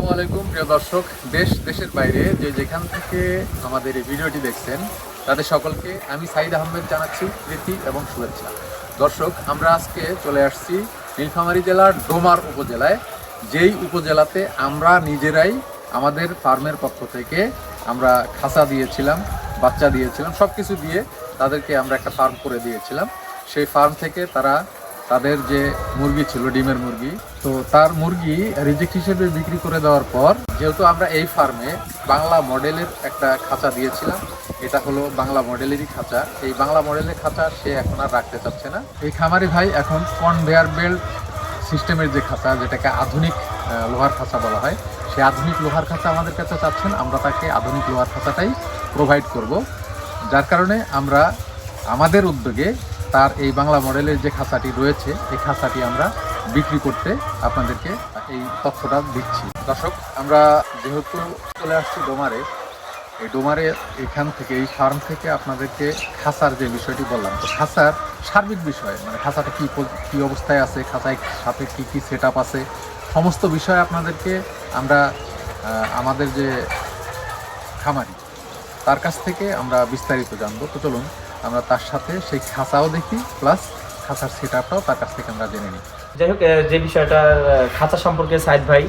আসসালামু আলাইকুম প্রিয় দর্শক, দেশের বাইরে যেখান থেকে আমাদের এই ভিডিওটি দেখছেন তাদের সকলকে আমি সাইদ আহমেদ জানাচ্ছি প্রীতি এবং শুভেচ্ছা। দর্শক, আমরা আজকে চলে আসছি নীলফামারী জেলার ডোমার উপজেলায়, যেই উপজেলাতে আমরা নিজেরাই আমাদের ফার্মের পক্ষ থেকে আমরা খাঁচা দিয়েছিলাম, বাচ্চা দিয়েছিলাম, সব কিছু দিয়ে তাদেরকে আমরা একটা ফার্ম করে দিয়েছিলাম। সেই ফার্ম থেকে তাদের যে মুরগি ছিল, ডিমের মুরগি, তো তার মুরগি রিজেক্ট হিসেবে বিক্রি করে দেওয়ার পর, যেহেতু আমরা এই ফার্মে বাংলা মডেলের একটা খাঁচা দিয়েছিলাম, এটা হলো বাংলা মডেলেরই খাঁচা। এই বাংলা মডেলের খাঁচা সে এখন আর রাখতে চাচ্ছে না। এই খামারি ভাই এখন কনভেয়ার বেল্ট সিস্টেমের যে খাঁচা, যেটাকে আধুনিক লোহার খাঁচা বলা হয়, সেই আধুনিক লোহার খাঁচা আমাদের কাছে চাচ্ছেন। আমরা তাকে আধুনিক লোহার খাঁচাটাই প্রোভাইড করব, যার কারণে আমরা আমাদের উদ্যোগে তার এই বাংলা মডেলের যে খাঁচাটি রয়েছে, এই খাঁচাটি আমরা বিক্রি করতে আপনাদেরকে এই তথ্যটা দিচ্ছি। দর্শক, আমরা যেহেতু চলে আসছি ডোমারে, এই ডোমারে এখান থেকে, এই ফার্ম থেকে আপনাদেরকে খাঁচার যে বিষয়টি বললাম, তো খাঁচার সার্বিক বিষয়, মানে খাঁচাটা কী অবস্থায় আছে, খাঁচায় সাথে কী সেট আপ আছে, সমস্ত বিষয় আপনাদেরকে আমরা আমাদের যে খামারি তার কাছ থেকে আমরা বিস্তারিত জানবো। তো চলুন আমরা তার সাথে সেই খাঁচাও দেখি, প্লাস খাঁচার সেট আপটাও তার কাছ থেকে আমরা জেনে নিই। যাই হোক, যে বিষয়টা খাঁচা সম্পর্কে সাইদ ভাই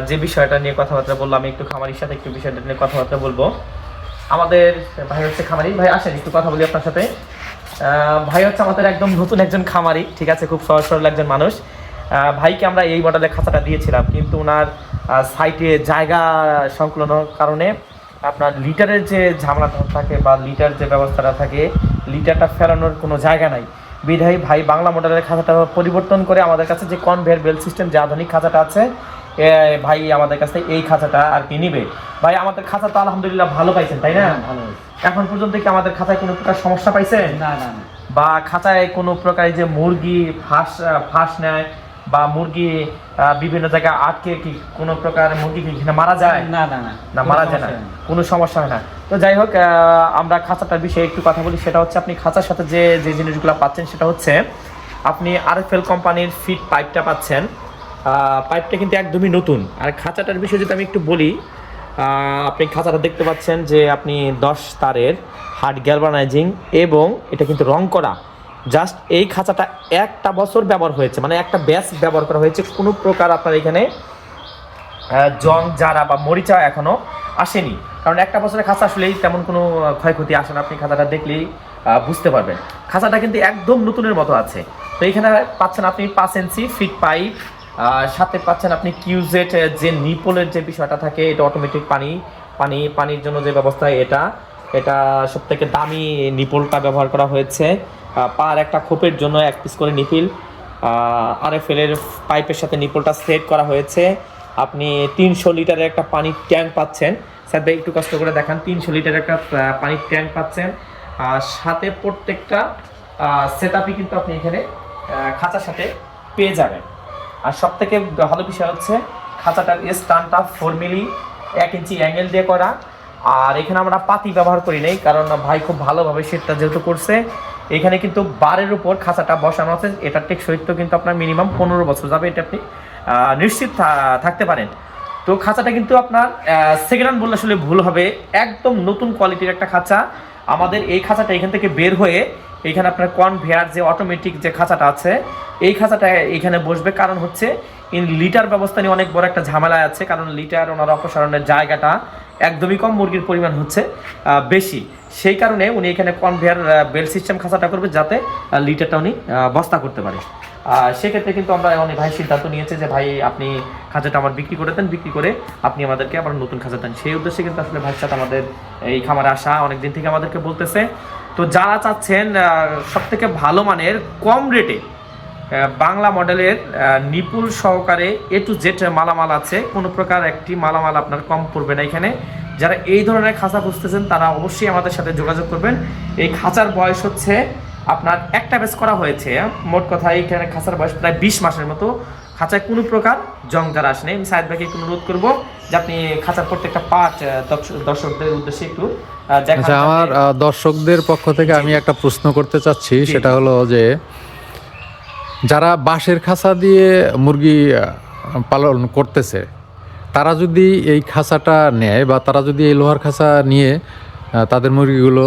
যে বিষয়টা নিয়ে কথাবার্তা বললো, আমি একটু খামারির সাথে একটু বিষয়টা নিয়ে কথাবার্তা বলবো। আমাদের ভাই হচ্ছে খামারি। ভাই আসেন একটু কথা বলি আপনার সাথে। ভাই হচ্ছে আমাদের একদম নতুন একজন খামারি, ঠিক আছে, খুব সহজ সরল একজন মানুষ। ভাইকে আমরা এই মডেলের খাঁচাটা দিয়েছিলাম, কিন্তু ওনার সাইটে জায়গা সংকুলনের কারণে আপনার লিটারের যে ঝামেলাটা থাকে বা লিটার যে ব্যবস্থাটা থাকে, লিটারটা ফেরানোর কোনো জায়গা নাই। বিধায়ী ভাই বাংলা মডেলের খাঁচাটা পরিবর্তন করে আমাদের কাছে যে কনভেয়ার বেল্ট সিস্টেম যে আধুনিক খাঁচাটা আছে, ভাই আমাদের কাছে এই খাঁচাটা আর কি নিবে। ভাই আমাদের খাঁচা তো আলহামদুলিল্লাহ ভালো পাইছেন, তাই না? ভালো। এখন পর্যন্ত কি আমাদের খাঁচায় কোনো প্রকার সমস্যা পাইছেন? না না। বা খাঁচায় কোনো প্রকার যে মুরগি ফাঁস নেয় বা মুরগি বিভিন্ন জায়গায় আটকে কি কোনো প্রকার মুরগি কি মারা যায়? না না না, না মারা যায় না, কোনো সমস্যা হয় না। তো যাই হোক, আমরা খাঁচাটার বিষয়ে একটু কথা বলি। সেটা হচ্ছে আপনি খাঁচার সাথে যে যে জিনিসগুলো পাচ্ছেন, সেটা হচ্ছে আপনি RFL কোম্পানির ফিট পাইপটা পাচ্ছেন। পাইপটা কিন্তু একদমই নতুন। আর খাঁচাটার বিষয়ে যদি আমি একটু বলি, আপনি খাঁচাটা দেখতে পাচ্ছেন যে আপনি 10 তারের হার্ড গ্যালভানাইজিং, এবং এটা কিন্তু রং করা। জাস্ট এই খাঁচাটা একটা বছর ব্যবহার হয়েছে, মানে একটা ব্যাচ ব্যবহার করা হয়েছে। কোনো প্রকার আপনার এখানে জং জারা বা মরিচা এখনো আসেনি, কারণ একটা বছরের খাঁচা আসলেই তেমন কোনো ক্ষয়ক্ষতি আসে না। আপনি খাঁচাটা দেখলেই বুঝতে পারবেন খাঁচাটা কিন্তু একদম নতুনের মতো আছে। তো এখানে পাচ্ছেন আপনি 5 ইঞ্চি ফিট পাইপ, সাথে পাচ্ছেন আপনি কিউজেট যে নিপলের যে বিষয়টা থাকে, এটা অটোমেটিক পানির জন্য যে ব্যবস্থা, এটা সব থেকে দামি নিপলটা ব্যবহার করা হয়েছে। পার একটা খোপের জন্য 1 পিস করে নিপিল, RFL এর পাইপের সাথে নিপলটা সেট করা হয়েছে। আপনি 300 লিটারের একটা পানির ট্যাঙ্ক পাচ্ছেন। স্যার ভাই একটু কষ্ট করে দেখান। 300 লিটারের একটা পানির ট্যাঙ্ক পাচ্ছেন, আর সাথে প্রত্যেকটা সেটআপই কিন্তু আপনি এখানে খাঁচার সাথে পেয়ে যাবেন। আর সব থেকে ভালো বিষয় হচ্ছে খাঁচাটার স্টানটা 4 মিলি 1 ইঞ্চি অ্যাঙ্গেল দিয়ে করা। আর এখানে আমরা পাতি ব্যবহার করি নাই, কারণ ভাই খুব ভালোভাবে সেটটা যেহেতু করছে। এখানে কিন্তু বারের উপর খাঁচাটা বসানো আছে। এটার টেকসইত্ব কিন্তু আপনার মিনিমাম 15 বছর যাবে, এটা আপনি নিশ্চিত থাকতে পারেন। তো খাঁচাটা কিন্তু আপনার সেকেন্ড হ্যান্ড বললে আসলে ভুল হবে, একদম নতুন কোয়ালিটির একটা খাঁচা। আমাদের এই খাঁচাটা এখান থেকে বের হয়ে এখানে আপনার কনভেয়ার যে অটোমেটিক যে খাঁচাটা আছে, এই খাঁচাটা এখানে বসবে। কারণ হচ্ছে লিটার ব্যবস্থা নিয়ে অনেক বড় একটা ঝামেলা আছে, কারণ লিটার ওনার অপসারণের জায়গাটা একদমই কম, মুরগির পরিমাণ হচ্ছে বেশি। সেই কারণে উনি এখানে কনভেয়ার বেল্ট সিস্টেম খাঁচাটা করবে, যাতে লিটারটা উনি বস্তা করতে পারে। সেক্ষেত্রে কিন্তু আমরা অনেক ভাই সিদ্ধান্ত নিয়েছে যে ভাই আপনি খাঁচাটা আমার বিক্রি করে দেন, বিক্রি করে আপনি আমাদেরকে আবার নতুন খাঁচা দেন। সেই উদ্দেশ্যে কিন্তু আসলে ভাইয়ের সাথে আমাদের এই খামারে আসা, অনেকদিন থেকে আমাদেরকে বলতেছে। তো যারা চাচ্ছেন সব থেকে ভালো মানের কম রেটে বাংলা মডেলের নিপুল সহকারে A to Z মালামাল আছে, কোনো প্রকার একটি মালামাল আপনার কম পড়বে না এখানে। যারা এই ধরনের খাঁচা খুঁজতেছেন তারা অবশ্যই আমাদের সাথে যোগাযোগ করবেন। এই খাঁচার বয়স হচ্ছে আপনার একটা ব্যাচ করা হয়েছে, মোট কথা এখানে খাঁচার বয়স প্রায় 20 মাসের মতো। খাঁচায় কোনো প্রকার জং জারা আসে নেই। আমি সাইদ ভাইকে একটু অনুরোধ করবো যে আপনি খাঁচার প্রত্যেকটা পার্ট দর্শকদের উদ্দেশ্যে একটু আচ্ছা, আমার দর্শকদের পক্ষ থেকে আমি একটা প্রশ্ন করতে চাচ্ছি। সেটা হলো যে যারা বাঁশের খাঁচা দিয়ে মুরগি পালন করতেছে, তারা যদি এই খাঁচাটা নেয় বা তারা যদি এই লোহার খাঁচা নিয়ে তাদের মুরগিগুলো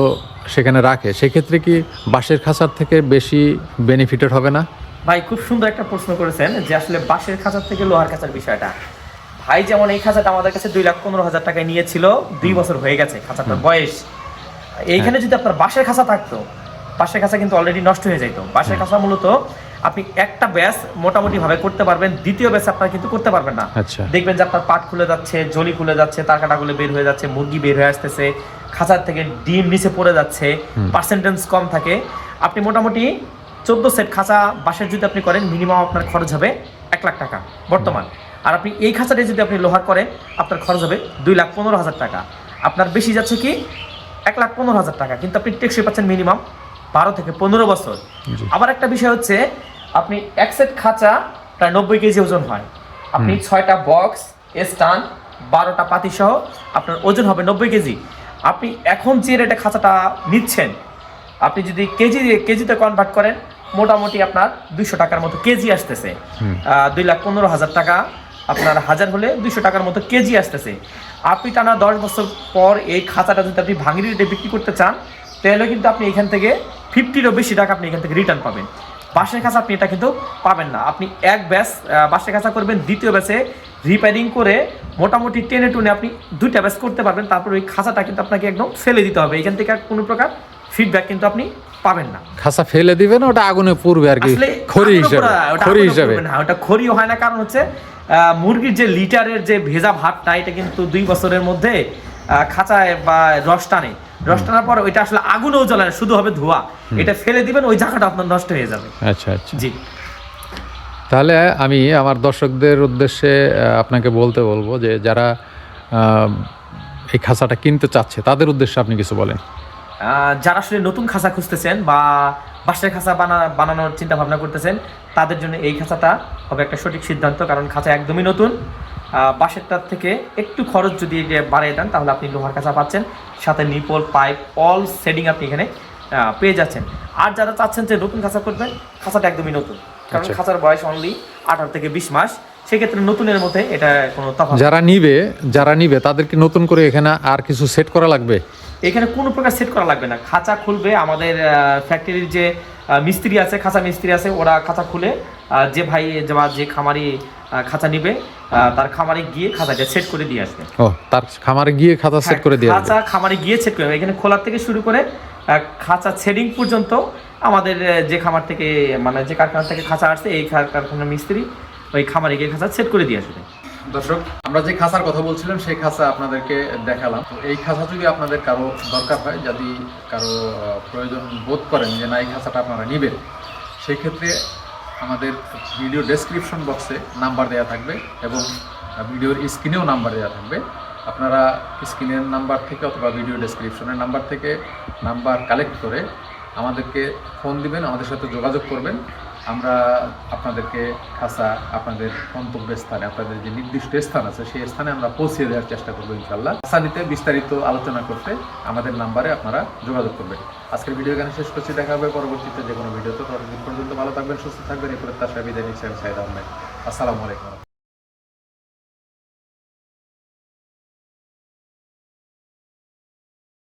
সেখানে রাখে, সেক্ষেত্রে কি বাঁশের খাঁচার থেকে বেশি বেনিফিটেড হবে না? ভাই খুব সুন্দর একটা প্রশ্ন করেছেন যে আসলে বাঁশের খাঁচার থেকে লোহার খাঁচার বিষয়টা। ভাই যেমন এই খাঁচাটা আমাদের কাছে 2,15,000 টাকায় নিয়েছিল, 2 বছর হয়ে গেছে খাঁচাটার বয়স। এইখানে যদি আপনার বাঁশের খাঁচা থাকতো, বাঁশের খাঁচা কিন্তু অলরেডি নষ্ট হয়ে যেত। বাঁশের খাঁচা মূলত আপনি একটা ব্যাচ মোটামুটি ভাবে করতে পারবেন, দ্বিতীয় ব্যাচ আপনার কিন্তু করতে পারবেন না। আচ্ছা, দেখবেন যে আপনার পাট খুলে যাচ্ছে, জলি খুলে যাচ্ছে, তার কাটাগুলো বের হয়ে যাচ্ছে, মুরগি বের হয়ে আসতেছে, খাঁচার থেকে ডিম নিচে পড়ে যাচ্ছে, পার্সেন্টেজ কম থাকে। আপনি মোটামুটি 14 সেট খাঁচা বাঁশের যদি আপনি করেন, মিনিমাম আপনার খরচ হবে 1 লাখ টাকা বর্তমান। আর আপনি এই খাঁচাটি যদি আপনি লোহার করেন, আপনার খরচ হবে 2,15,000 টাকা। আপনার বেশি যাচ্ছে কি 1,15,000 টাকা, কিন্তু আপনি টেকসই পাচ্ছেন মিনিমাম 12 থেকে 15 বছর। আবার একটা বিষয় হচ্ছে, আপনি এক সেট খাঁচা প্রায় 90 কেজি ওজন হয়। আপনি 6টা বক্স, স্টান, 12টা পাতি সহ আপনার ওজন হবে 90 কেজি। আপনি এখন যে রেটে খাঁচাটা নিচ্ছেন, আপনি যদি কেজিতে কনভার্ট করেন, মোটামুটি আপনার 200 টাকার মতো কেজি আসতেছে। 2,15,000 টাকা আপনার হাজার হলে 200 টাকার মতো কেজি আসতেছে। আপনি টানা 10 বছর পর এই খাঁচাটা যদি আপনি ভাঙির রেটে বিক্রি করতে চান, তাহলে কিন্তু আপনি এখান থেকে 50-এরও বেশি টাকা আপনি এখান থেকে রিটার্ন পাবেন। বাঁশের খাঁচা আপনি এটা কিন্তু পাবেন না। আপনি এক ব্যাচ বাঁশের খাঁচা করবেন, দ্বিতীয় ব্যাচে রিপেয়ারিং করে মোটামুটি টেনে টুনে আপনি 2টা ব্যাচ করতে পারবেন। তারপর ওই খাঁচাটা কিন্তু আপনাকে একদম ফেলে দিতে হবে। এখান থেকে আর কোনো প্রকার ফিডব্যাক কিন্তু আপনি পাবেন না। খাঁচা ফেলে দিবেন, ওটা আগুনে পুড়বে আর কি, খড়ি হিসেবে। ওটা খড়িও হয় না, কারণ হচ্ছে মুরগির যে লিটারের যে ভেজা ভাতটা, এটা কিন্তু 2 বছরের মধ্যে খাঁচায় বা রস টানার পর ওইটা আসলে আগুনেও জ্বলে না, শুধু হবে ধোঁয়া। এটা ফেলে দিবেন, ওই জায়গাটা আপনার নষ্ট হয়ে যাবে। আচ্ছা আচ্ছা, জি। তাহলে আমি আমার দর্শকদের উদ্দেশ্যে আপনাকে বলবো যে যারা এই খাঁচাটা কিনতে চাচ্ছে, তাদের উদ্দেশ্যে আপনি কিছু বলেন। যারা আসলে নতুন খাঁচা খুঁজতেছেন বা বাঁশের খাঁচা বানানোর চিন্তা ভাবনা করতেছেন, তাদের জন্য এই খাঁচাটা হবে একটা সঠিক সিদ্ধান্ত। কারণ খাঁচা একদমই নতুন। বাঁশেরটার থেকে একটু খরচ যদি বাড়িয়ে দেন, তাহলে আপনি লোহার খাঁচা পাচ্ছেন, সাথে নিপল, পাইপ, অল সেটিং আপনি এখানে পেয়ে যাচ্ছেন। আর যারা চাচ্ছেন যে নতুন খাঁচা করবেন, খাঁচাটা একদমই নতুন, কারণ খাঁচার বয়স অনলি 18 থেকে 20 মাস। সেক্ষেত্রে নতুনের মধ্যে এটা কোনো তফাৎ। যারা নিবে তাদেরকে নতুন করে এখানে আর কিছু সেট করা লাগবে? এখানে কোনো প্রকার সেট করা লাগবে না। খাঁচা খুলবে আমাদের ফ্যাক্টরির যে মিস্ত্রি আছে, খাঁচা মিস্ত্রি আছে, ওরা খাঁচা খুলে যে ভাই যে খামারি খাঁচা নিবে, তার খামারে গিয়ে খাঁচাটা সেট করে দিয়ে আসবে। ও, তার খামারে গিয়ে খাঁচা সেট করে দিয়ে আসবে? খাঁচা খামারে গিয়ে সেট করবে। এখানে খোলার থেকে শুরু করে খাঁচা সেটিং পর্যন্ত আমাদের যে খামার থেকে, মানে যে কারখানা থেকে খাঁচা আসছে, এই কারখানার মিস্ত্রি ওই খামারে গিয়ে খাঁচা সেট করে দিয়ে আসবে। দর্শক, আমরা যে খাঁচার কথা বলছিলাম, সেই খাঁচা আপনাদেরকে দেখালাম। তো এই খাঁচা যদি আপনাদের কারো দরকার হয়, যদি কারো প্রয়োজন বোধ করেন যে না এই খাঁচাটা আপনারা নেবেন, সেই ক্ষেত্রে আমাদের ভিডিও ডেসক্রিপশন বক্সে নাম্বার দেওয়া থাকবে এবং ভিডিওর স্ক্রিনেও নাম্বার দেওয়া থাকবে। আপনারা স্ক্রিনের নাম্বার থেকে অথবা ভিডিও ডেসক্রিপশনের নাম্বার থেকে নাম্বার কালেক্ট করে আমাদেরকে ফোন দিবেন, আমাদের সাথে যোগাযোগ করবেন। আমরা আপনাদেরকে খাঁচা আপনাদের গন্তব্যের স্থানে, আপনাদের যে নির্দিষ্ট স্থান আছে, সেই স্থানে আমরা পৌঁছে দেওয়ার চেষ্টা করবো ইনশাল্লাহ। খাঁচা নিতে বিস্তারিত আলোচনা করতে আমাদের নাম্বারে আপনারা যোগাযোগ করবেন। আজকের ভিডিও এখানে শেষ করছি, দেখা হবে পরবর্তীতে যে কোনো ভিডিওতে। ততদিন পর্যন্ত ভালো থাকবেন, সুস্থ থাকবেন। এই প্রত্যাশা বিদায় নিচ্ছি আমি সাইদ আহমেদ। আসসালামু আলাইকুম।